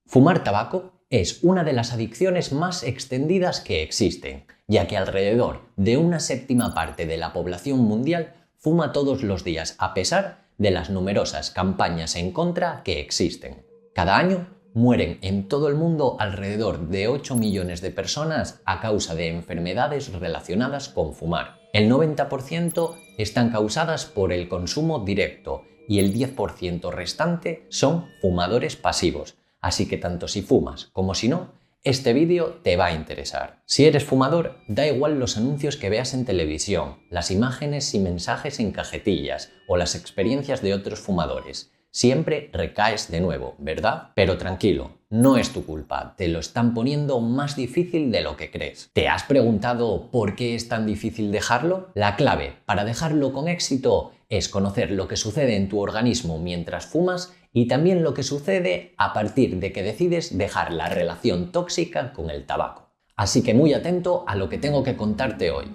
Fumar tabaco es una de las adicciones más extendidas que existen, ya que alrededor de una séptima parte de la población mundial fuma todos los días a pesar de las numerosas campañas en contra que existen. Cada año mueren en todo el mundo alrededor de 8 millones de personas a causa de enfermedades relacionadas con fumar. El 90% están causadas por el consumo directo y el 10% restante son fumadores pasivos. Así que tanto si fumas como si no, este vídeo te va a interesar. Si eres fumador, da igual los anuncios que veas en televisión, las imágenes y mensajes en cajetillas o las experiencias de otros fumadores. Siempre recaes de nuevo, ¿verdad? Pero tranquilo, no es tu culpa, te lo están poniendo más difícil de lo que crees. ¿Te has preguntado por qué es tan difícil dejarlo? La clave para dejarlo con éxito es conocer lo que sucede en tu organismo mientras fumas y también lo que sucede a partir de que decides dejar la relación tóxica con el tabaco. Así que muy atento a lo que tengo que contarte hoy.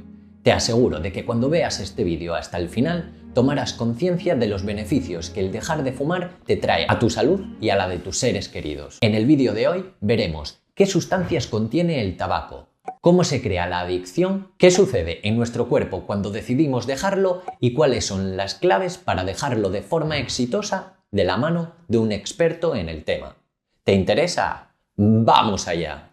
Te aseguro de que cuando veas este vídeo hasta el final, tomarás conciencia de los beneficios que el dejar de fumar te trae a tu salud y a la de tus seres queridos. En el vídeo de hoy veremos qué sustancias contiene el tabaco, cómo se crea la adicción, qué sucede en nuestro cuerpo cuando decidimos dejarlo y cuáles son las claves para dejarlo de forma exitosa de la mano de un experto en el tema. ¿Te interesa? ¡Vamos allá!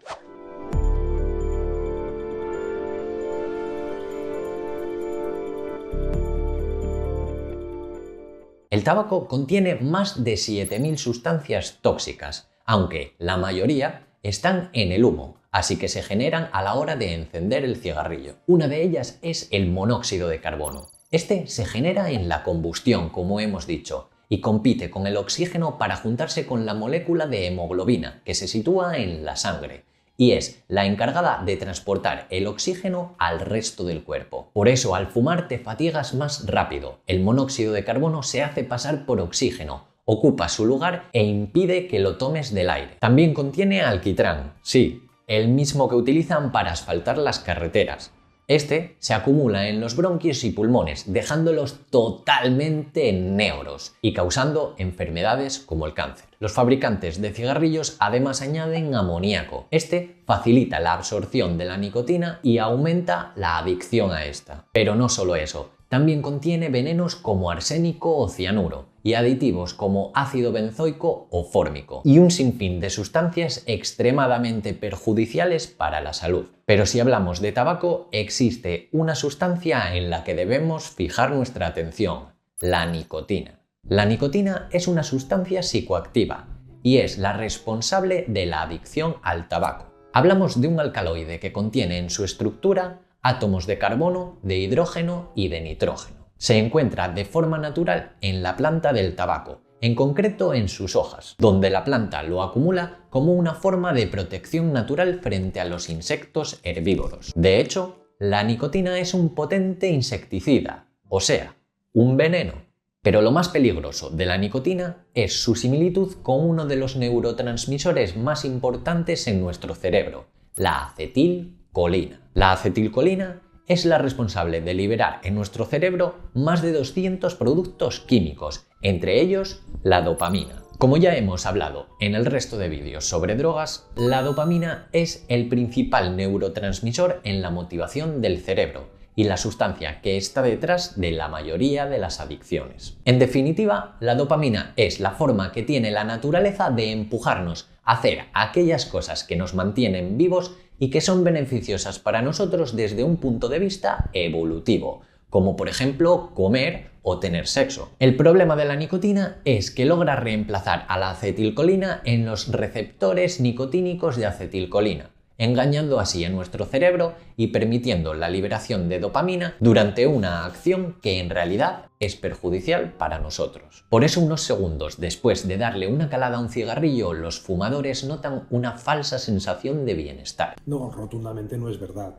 El tabaco contiene más de 7.000 sustancias tóxicas, aunque la mayoría están en el humo, así que se generan a la hora de encender el cigarrillo. Una de ellas es el monóxido de carbono. Este se genera en la combustión, como hemos dicho, y compite con el oxígeno para juntarse con la molécula de hemoglobina, que se sitúa en la sangre, y es la encargada de transportar el oxígeno al resto del cuerpo. Por eso, al fumar te fatigas más rápido. El monóxido de carbono se hace pasar por oxígeno, ocupa su lugar e impide que lo tomes del aire. También contiene alquitrán, sí, el mismo que utilizan para asfaltar las carreteras. Este se acumula en los bronquios y pulmones, dejándolos totalmente negros y causando enfermedades como el cáncer. Los fabricantes de cigarrillos además añaden amoníaco. Este facilita la absorción de la nicotina y aumenta la adicción a esta. Pero no solo eso, también contiene venenos como arsénico o cianuro y aditivos como ácido benzoico o fórmico y un sinfín de sustancias extremadamente perjudiciales para la salud. Pero si hablamos de tabaco, existe una sustancia en la que debemos fijar nuestra atención: la nicotina. La nicotina es una sustancia psicoactiva y es la responsable de la adicción al tabaco. Hablamos de un alcaloide que contiene en su estructura átomos de carbono, de hidrógeno y de nitrógeno. Se encuentra de forma natural en la planta del tabaco, en concreto en sus hojas, donde la planta lo acumula como una forma de protección natural frente a los insectos herbívoros. De hecho, la nicotina es un potente insecticida, o sea, un veneno. Pero lo más peligroso de la nicotina es su similitud con uno de los neurotransmisores más importantes en nuestro cerebro, la acetilcolina. La acetilcolina es la responsable de liberar en nuestro cerebro más de 200 productos químicos, entre ellos la dopamina. Como ya hemos hablado en el resto de vídeos sobre drogas, la dopamina es el principal neurotransmisor en la motivación del cerebro y la sustancia que está detrás de la mayoría de las adicciones. En definitiva, la dopamina es la forma que tiene la naturaleza de empujarnos a hacer aquellas cosas que nos mantienen vivos y que son beneficiosas para nosotros desde un punto de vista evolutivo, como por ejemplo comer o tener sexo. El problema de la nicotina es que logra reemplazar a la acetilcolina en los receptores nicotínicos de acetilcolina, engañando así a nuestro cerebro y permitiendo la liberación de dopamina durante una acción que en realidad es perjudicial para nosotros. Por eso, unos segundos después de darle una calada a un cigarrillo, los fumadores notan una falsa sensación de bienestar. No, rotundamente no es verdad.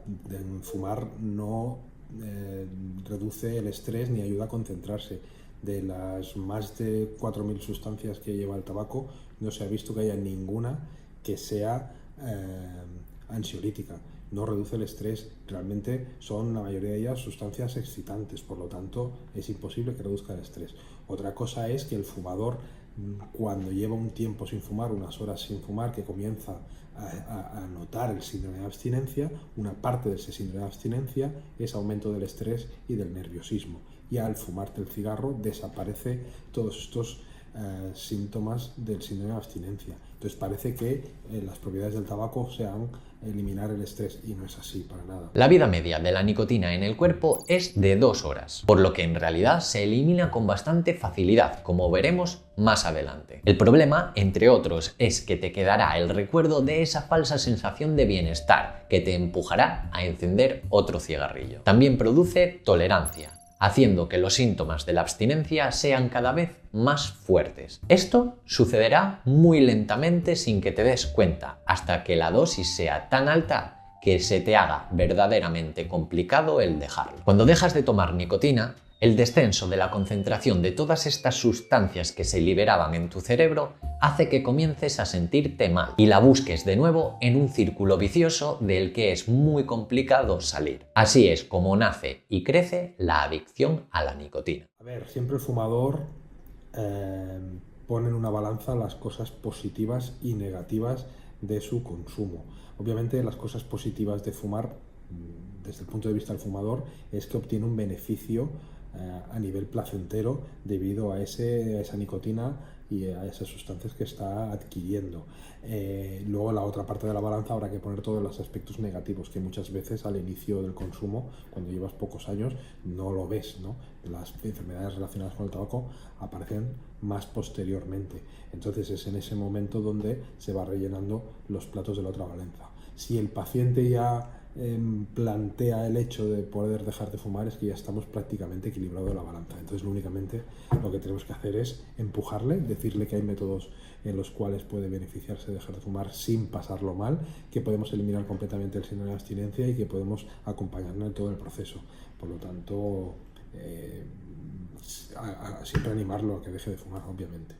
Fumar no reduce el estrés ni ayuda a concentrarse. De las más de 4.000 sustancias que lleva el tabaco, no se ha visto que haya ninguna que sea ansiolítica. No reduce el estrés, realmente son la mayoría de ellas sustancias excitantes, por lo tanto es imposible que reduzca el estrés. Otra cosa es que el fumador cuando lleva un tiempo sin fumar, unas horas sin fumar, que comienza a notar el síndrome de abstinencia, una parte de ese síndrome de abstinencia es aumento del estrés y del nerviosismo. Y al fumarte el cigarro desaparece todos estos síntomas del síndrome de abstinencia. Entonces parece que las propiedades del tabaco sean eliminar el estrés, y no es así para nada. La vida media de la nicotina en el cuerpo es de 2 horas, por lo que en realidad se elimina con bastante facilidad, como veremos más adelante. El problema, entre otros, es que te quedará el recuerdo de esa falsa sensación de bienestar que te empujará a encender otro cigarrillo. También produce tolerancia, haciendo que los síntomas de la abstinencia sean cada vez más fuertes. Esto sucederá muy lentamente sin que te des cuenta, hasta que la dosis sea tan alta que se te haga verdaderamente complicado el dejarlo. Cuando dejas de tomar nicotina, el descenso de la concentración de todas estas sustancias que se liberaban en tu cerebro hace que comiences a sentirte mal y la busques de nuevo en un círculo vicioso del que es muy complicado salir. Así es como nace y crece la adicción a la nicotina. A ver, siempre el fumador pone en una balanza las cosas positivas y negativas de su consumo. Obviamente las cosas positivas de fumar, desde el punto de vista del fumador, es que obtiene un beneficio a nivel placentero debido a esa nicotina y a esas sustancias que está adquiriendo. Luego la otra parte de la balanza habrá que poner todos los aspectos negativos que muchas veces al inicio del consumo, cuando llevas pocos años, no lo ves, ¿no? Las enfermedades relacionadas con el tabaco aparecen más posteriormente. Entonces es en ese momento donde se va rellenando los platos de la otra balanza. Si el paciente ya plantea el hecho de poder dejar de fumar, es que ya estamos prácticamente equilibrados de la balanza. Entonces únicamente lo que tenemos que hacer es empujarle, decirle que hay métodos en los cuales puede beneficiarse de dejar de fumar sin pasarlo mal, que podemos eliminar completamente el síndrome de abstinencia y que podemos acompañarle en todo el proceso. Por lo tanto, siempre animarlo a que deje de fumar, obviamente.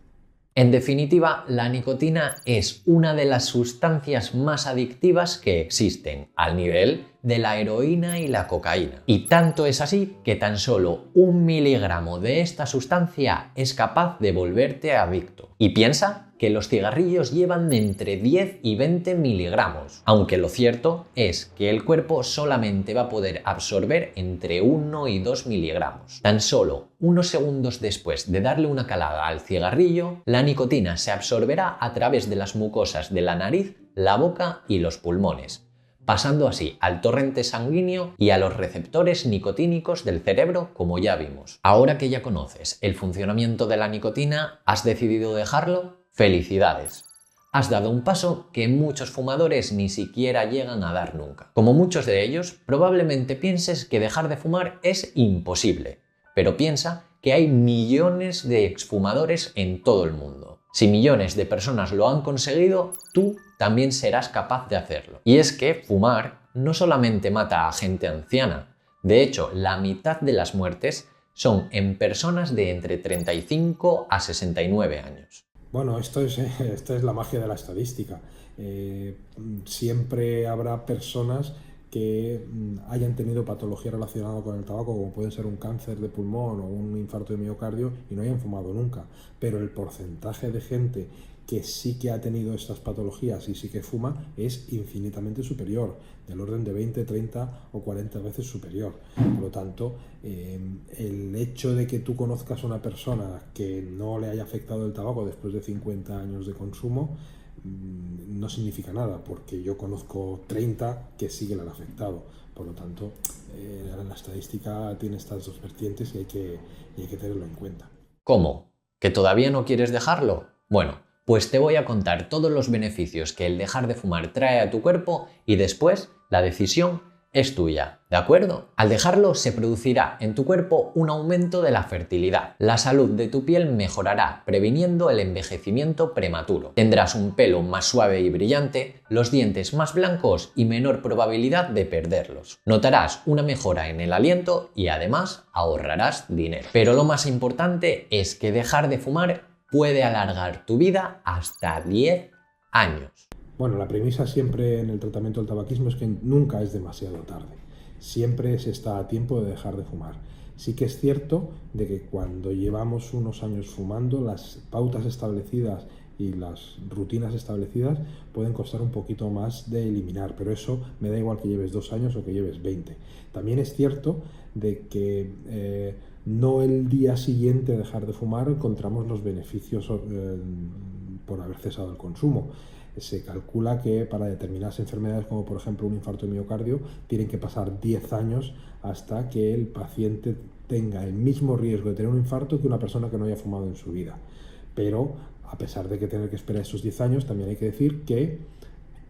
En definitiva, la nicotina es una de las sustancias más adictivas que existen, al nivel de la heroína y la cocaína. Y tanto es así que tan solo 1 miligramo de esta sustancia es capaz de volverte adicto. Y piensa que los cigarrillos llevan de entre 10 y 20 miligramos, aunque lo cierto es que el cuerpo solamente va a poder absorber entre 1 y 2 miligramos. Tan solo unos segundos después de darle una calada al cigarrillo, la nicotina se absorberá a través de las mucosas de la nariz, la boca y los pulmones, pasando así al torrente sanguíneo y a los receptores nicotínicos del cerebro, como ya vimos. Ahora que ya conoces el funcionamiento de la nicotina, ¿has decidido dejarlo? ¡Felicidades! Has dado un paso que muchos fumadores ni siquiera llegan a dar nunca. Como muchos de ellos, probablemente pienses que dejar de fumar es imposible, pero piensa que hay millones de exfumadores en todo el mundo. Si millones de personas lo han conseguido, tú también serás capaz de hacerlo. Y es que fumar no solamente mata a gente anciana, de hecho, la mitad de las muertes son en personas de entre 35 a 69 años. Bueno, esta es la magia de la estadística. Siempre habrá personas que hayan tenido patología relacionada con el tabaco, como puede ser un cáncer de pulmón o un infarto de miocardio, y no hayan fumado nunca. Pero el porcentaje de gente que sí que ha tenido estas patologías y sí que fuma es infinitamente superior, del orden de 20, 30 o 40 veces superior. Por lo tanto, el hecho de que tú conozcas a una persona que no le haya afectado el tabaco después de 50 años de consumo no significa nada, porque yo conozco 30 que sí que le han afectado. Por lo tanto, la estadística tiene estas dos vertientes y hay que tenerlo en cuenta. ¿Cómo? ¿Que todavía no quieres dejarlo? Bueno, pues te voy a contar todos los beneficios que el dejar de fumar trae a tu cuerpo y después la decisión es tuya, ¿de acuerdo? Al dejarlo se producirá en tu cuerpo un aumento de la fertilidad. La salud de tu piel mejorará, previniendo el envejecimiento prematuro. Tendrás un pelo más suave y brillante, los dientes más blancos y menor probabilidad de perderlos. Notarás una mejora en el aliento y además ahorrarás dinero. Pero lo más importante es que dejar de fumar puede alargar tu vida hasta 10 años. Bueno, la premisa siempre en el tratamiento del tabaquismo es que nunca es demasiado tarde. Siempre se está a tiempo de dejar de fumar. Sí que es cierto de que cuando llevamos unos años fumando, las pautas establecidas y las rutinas establecidas pueden costar un poquito más de eliminar, pero eso me da igual que lleves 2 años o que lleves 20. También es cierto de que no el día siguiente de dejar de fumar encontramos los beneficios por haber cesado el consumo. Se calcula que para determinadas enfermedades, como por ejemplo un infarto de miocardio, tienen que pasar 10 años hasta que el paciente tenga el mismo riesgo de tener un infarto que una persona que no haya fumado en su vida. Pero a pesar de que tener que esperar esos 10 años, también hay que decir que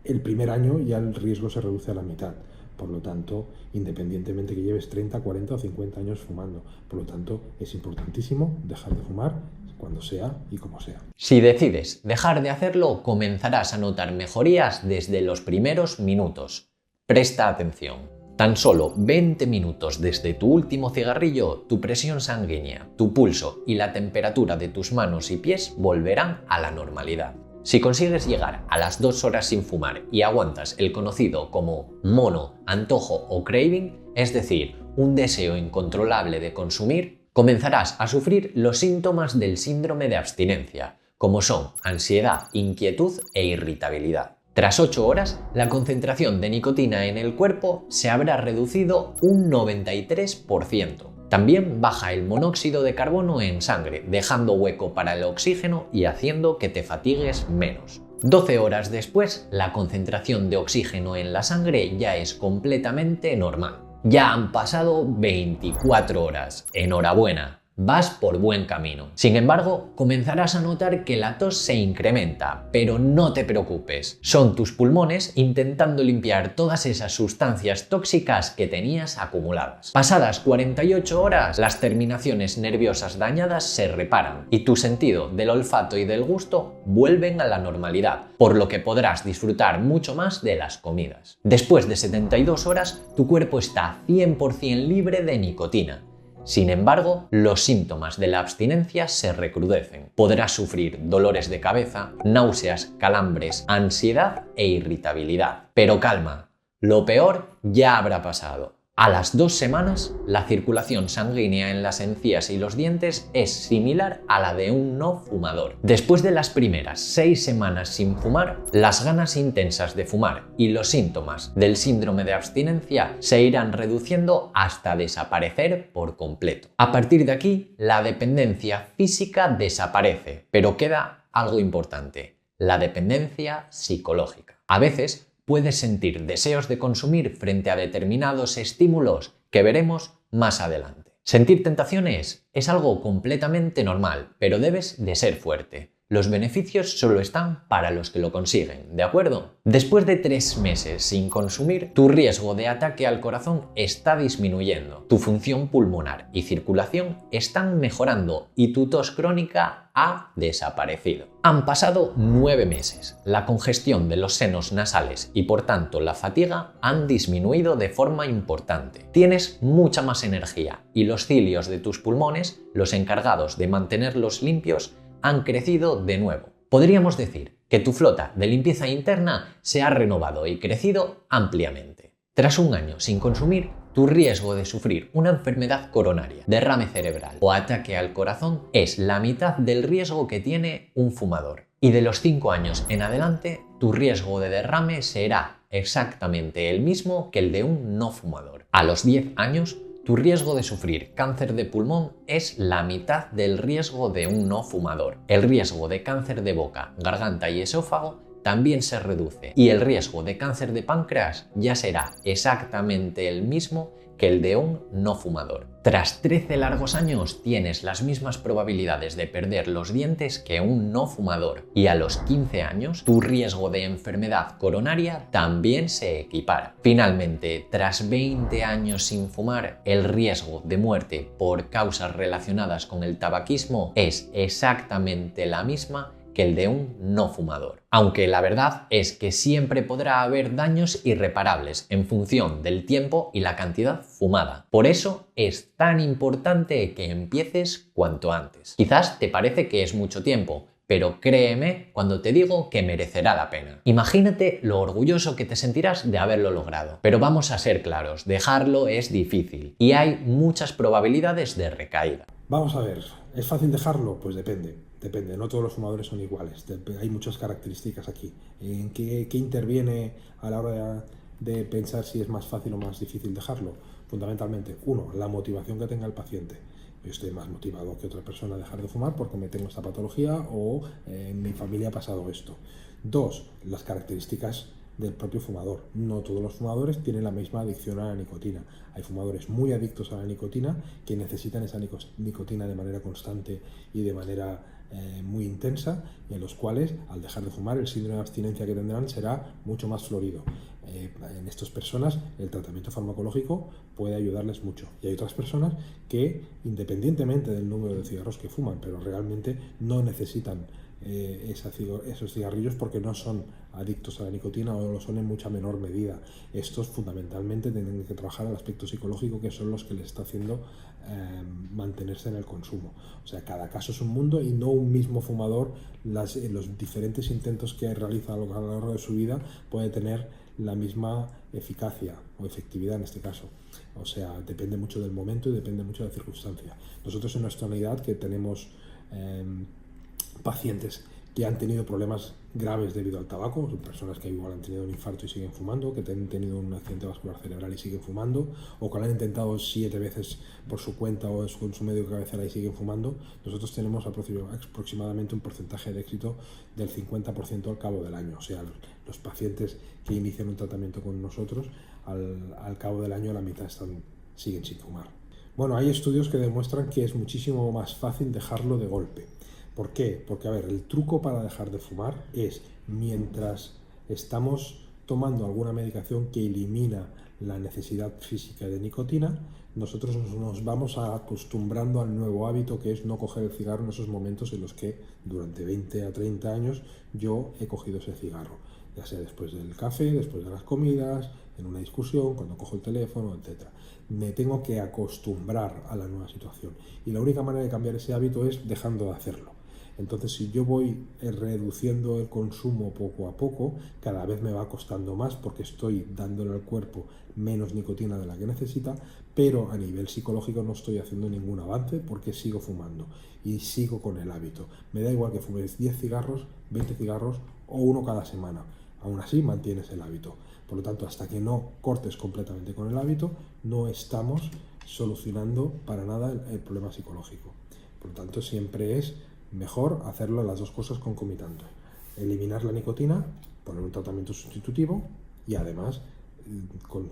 el primer año ya el riesgo se reduce a la mitad. Por lo tanto, independientemente que lleves 30, 40 o 50 años fumando. Por lo tanto, es importantísimo dejar de fumar cuando sea y como sea. Si decides dejar de hacerlo, comenzarás a notar mejorías desde los primeros minutos. Presta atención. Tan solo 20 minutos desde tu último cigarrillo, tu presión sanguínea, tu pulso y la temperatura de tus manos y pies volverán a la normalidad. Si consigues llegar a las 2 horas sin fumar y aguantas el conocido como mono, antojo o craving, es decir, un deseo incontrolable de consumir, comenzarás a sufrir los síntomas del síndrome de abstinencia, como son ansiedad, inquietud e irritabilidad. Tras 8 horas, la concentración de nicotina en el cuerpo se habrá reducido un 93%. También baja el monóxido de carbono en sangre, dejando hueco para el oxígeno y haciendo que te fatigues menos. 12 horas después, la concentración de oxígeno en la sangre ya es completamente normal. Ya han pasado 24 horas. ¡Enhorabuena! Vas por buen camino. Sin embargo, comenzarás a notar que la tos se incrementa, pero no te preocupes. Son tus pulmones intentando limpiar todas esas sustancias tóxicas que tenías acumuladas. Pasadas 48 horas, las terminaciones nerviosas dañadas se reparan y tu sentido del olfato y del gusto vuelven a la normalidad, por lo que podrás disfrutar mucho más de las comidas. Después de 72 horas, tu cuerpo está 100% libre de nicotina. Sin embargo, los síntomas de la abstinencia se recrudecen. Podrás sufrir dolores de cabeza, náuseas, calambres, ansiedad e irritabilidad. Pero calma, lo peor ya habrá pasado. A las 2 semanas, la circulación sanguínea en las encías y los dientes es similar a la de un no fumador. Después de las primeras 6 semanas sin fumar, las ganas intensas de fumar y los síntomas del síndrome de abstinencia se irán reduciendo hasta desaparecer por completo. A partir de aquí, la dependencia física desaparece, pero queda algo importante: la dependencia psicológica. A veces, puedes sentir deseos de consumir frente a determinados estímulos que veremos más adelante. Sentir tentaciones es algo completamente normal, pero debes de ser fuerte. Los beneficios solo están para los que lo consiguen, ¿de acuerdo? Después de 3 meses sin consumir, tu riesgo de ataque al corazón está disminuyendo, tu función pulmonar y circulación están mejorando y tu tos crónica ha desaparecido. Han pasado 9 meses, la congestión de los senos nasales y por tanto la fatiga han disminuido de forma importante. Tienes mucha más energía y los cilios de tus pulmones, los encargados de mantenerlos limpios, han crecido de nuevo. Podríamos decir que tu flota de limpieza interna se ha renovado y crecido ampliamente. Tras un año sin consumir, tu riesgo de sufrir una enfermedad coronaria, derrame cerebral o ataque al corazón es la mitad del riesgo que tiene un fumador. Y de los 5 años en adelante, tu riesgo de derrame será exactamente el mismo que el de un no fumador. A los 10 años, tu riesgo de sufrir cáncer de pulmón es la mitad del riesgo de un no fumador. El riesgo de cáncer de boca, garganta y esófago también se reduce y el riesgo de cáncer de páncreas ya será exactamente el mismo que el de un no fumador. Tras 13 largos años tienes las mismas probabilidades de perder los dientes que un no fumador y a los 15 años tu riesgo de enfermedad coronaria también se equipara. Finalmente, tras 20 años sin fumar, el riesgo de muerte por causas relacionadas con el tabaquismo es exactamente la misma que el de un no fumador. Aunque la verdad es que siempre podrá haber daños irreparables en función del tiempo y la cantidad fumada. Por eso es tan importante que empieces cuanto antes. Quizás te parece que es mucho tiempo, pero créeme cuando te digo que merecerá la pena. Imagínate lo orgulloso que te sentirás de haberlo logrado. Pero vamos a ser claros, dejarlo es difícil y hay muchas probabilidades de recaída. Vamos a ver, ¿es fácil dejarlo? Pues depende, no todos los fumadores son iguales, hay muchas características aquí. ¿En qué interviene a la hora de pensar si es más fácil o más difícil dejarlo? Fundamentalmente, uno, la motivación que tenga el paciente. Yo estoy más motivado que otra persona a dejar de fumar porque me tengo esta patología o en mi familia ha pasado esto. Dos, las características del propio fumador. No todos los fumadores tienen la misma adicción a la nicotina. Hay fumadores muy adictos a la nicotina que necesitan esa nicotina de manera constante y de manera muy intensa, y en los cuales al dejar de fumar el síndrome de abstinencia que tendrán será mucho más florido. En estas personas el tratamiento farmacológico puede ayudarles mucho, y hay otras personas que, independientemente del número de cigarros que fuman, pero realmente no necesitan esos cigarrillos porque no son adictos a la nicotina o lo son en mucha menor medida. Estos fundamentalmente tienen que trabajar el aspecto psicológico, que son los que les está haciendo mantenerse en el consumo. O sea, cada caso es un mundo y no un mismo fumador, los diferentes intentos que realiza a lo largo de su vida puede tener la misma eficacia o efectividad en este caso. O sea, depende mucho del momento y depende mucho de la circunstancia. Nosotros en nuestra unidad, que tenemos pacientes que han tenido problemas graves debido al tabaco, son personas que igual han tenido un infarto y siguen fumando, que han tenido un accidente vascular cerebral y siguen fumando, o que lo han intentado 7 veces por su cuenta o con su médico de cabecera y siguen fumando. Nosotros tenemos aproximadamente un porcentaje de éxito del 50% al cabo del año. O sea, los pacientes que inician un tratamiento con nosotros, al cabo del año la mitad siguen sin fumar. Bueno, hay estudios que demuestran que es muchísimo más fácil dejarlo de golpe. ¿Por qué? Porque, a ver, el truco para dejar de fumar es, mientras estamos tomando alguna medicación que elimina la necesidad física de nicotina, nosotros nos vamos acostumbrando al nuevo hábito, que es no coger el cigarro en esos momentos en los que durante 20 a 30 años yo he cogido ese cigarro, ya sea después del café, después de las comidas, en una discusión, cuando cojo el teléfono, etc. Me tengo que acostumbrar a la nueva situación y la única manera de cambiar ese hábito es dejando de hacerlo. Entonces, si yo voy reduciendo el consumo poco a poco, cada vez me va costando más porque estoy dándole al cuerpo menos nicotina de la que necesita, pero a nivel psicológico no estoy haciendo ningún avance porque sigo fumando y sigo con el hábito. Me da igual que fumes 10 cigarros, 20 cigarros o uno cada semana. Aún así mantienes el hábito. Por lo tanto, hasta que no cortes completamente con el hábito, no estamos solucionando para nada el problema psicológico. Por lo tanto, siempre es mejor hacerlo las dos cosas concomitantes. Eliminar la nicotina, poner un tratamiento sustitutivo y además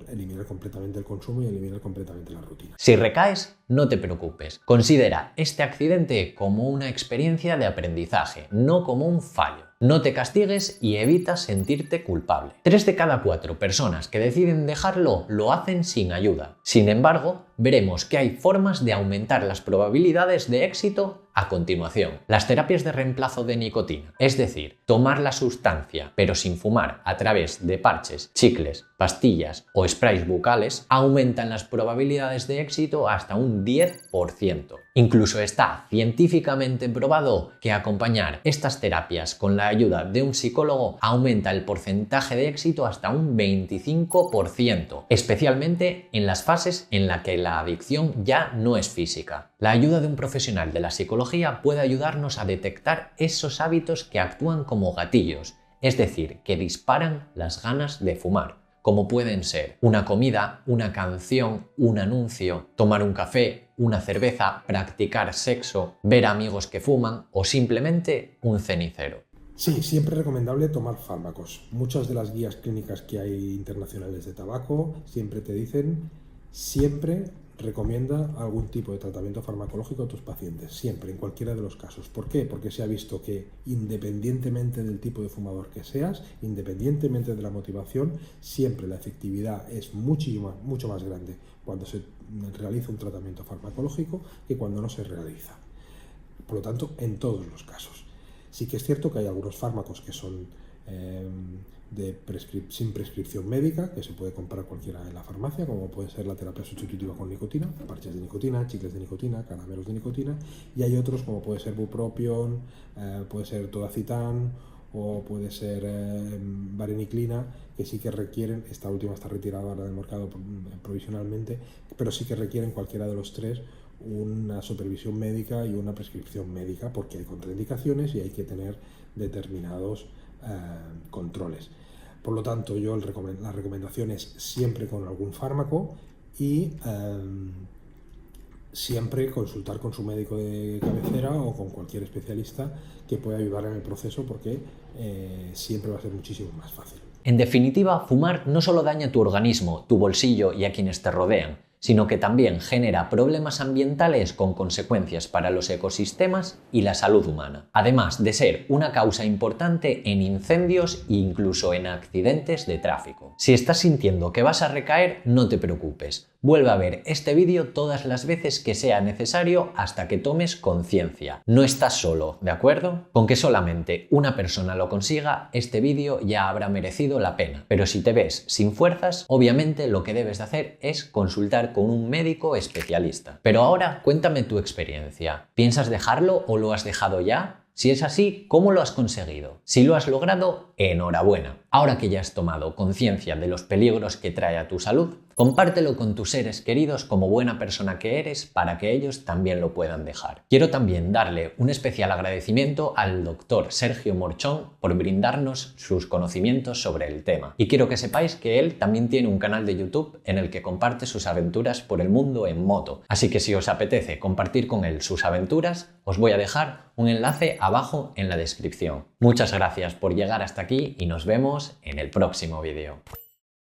eliminar completamente el consumo y eliminar completamente la rutina. Si recaes, no te preocupes. Considera este accidente como una experiencia de aprendizaje, no como un fallo. No te castigues y evita sentirte culpable. 3 de cada 4 personas que deciden dejarlo lo hacen sin ayuda. Sin embargo, veremos que hay formas de aumentar las probabilidades de éxito a continuación. Las terapias de reemplazo de nicotina, es decir, tomar la sustancia pero sin fumar a través de parches, chicles, pastillas o sprays bucales, aumentan las probabilidades de éxito hasta un 10%. Incluso está científicamente probado que acompañar estas terapias con la ayuda de un psicólogo aumenta el porcentaje de éxito hasta un 25%, especialmente en las fases en las que la adicción ya no es física. La ayuda de un profesional de la psicología puede ayudarnos a detectar esos hábitos que actúan como gatillos, es decir, que disparan las ganas de fumar, como pueden ser una comida, una canción, un anuncio, tomar un café, una cerveza, practicar sexo, ver amigos que fuman o simplemente un cenicero. Sí, siempre es recomendable tomar fármacos. Muchas de las guías clínicas que hay internacionales de tabaco siempre te dicen, siempre recomienda algún tipo de tratamiento farmacológico a tus pacientes, siempre, en cualquiera de los casos. ¿Por qué? Porque se ha visto que independientemente del tipo de fumador que seas, independientemente de la motivación, siempre la efectividad es mucho más grande cuando se realiza un tratamiento farmacológico que cuando no se realiza. Por lo tanto, en todos los casos. Sí que es cierto que hay algunos fármacos que son sin prescripción médica, que se puede comprar cualquiera en la farmacia, como puede ser la terapia sustitutiva con nicotina, parches de nicotina, chicles de nicotina, caramelos de nicotina, y hay otros como puede ser bupropion, puede ser todacitán o puede ser vareniclina, que sí que requieren, esta última está retirada ahora del mercado provisionalmente, pero sí que requieren cualquiera de los tres una supervisión médica y una prescripción médica, porque hay contraindicaciones y hay que tener determinados controles. Por lo tanto, la recomendación es siempre con algún fármaco y siempre consultar con su médico de cabecera o con cualquier especialista que pueda ayudar en el proceso, porque siempre va a ser muchísimo más fácil. En definitiva, fumar no solo daña tu organismo, tu bolsillo y a quienes te rodean, sino que también genera problemas ambientales con consecuencias para los ecosistemas y la salud humana, además de ser una causa importante en incendios e incluso en accidentes de tráfico. Si estás sintiendo que vas a recaer, no te preocupes. Vuelve a ver este vídeo todas las veces que sea necesario hasta que tomes conciencia. No estás solo, ¿de acuerdo? Con que solamente una persona lo consiga, este vídeo ya habrá merecido la pena. Pero si te ves sin fuerzas, obviamente lo que debes de hacer es consultar con un médico especialista. Pero ahora cuéntame tu experiencia. ¿Piensas dejarlo o lo has dejado ya? Si es así, ¿cómo lo has conseguido? Si lo has logrado, enhorabuena. Ahora que ya has tomado conciencia de los peligros que trae a tu salud, compártelo con tus seres queridos como buena persona que eres para que ellos también lo puedan dejar. Quiero también darle un especial agradecimiento al doctor Sergio Morchón por brindarnos sus conocimientos sobre el tema. Y quiero que sepáis que él también tiene un canal de YouTube en el que comparte sus aventuras por el mundo en moto. Así que si os apetece compartir con él sus aventuras, os voy a dejar un enlace abajo en la descripción. Muchas gracias por llegar hasta aquí y nos vemos en el próximo vídeo.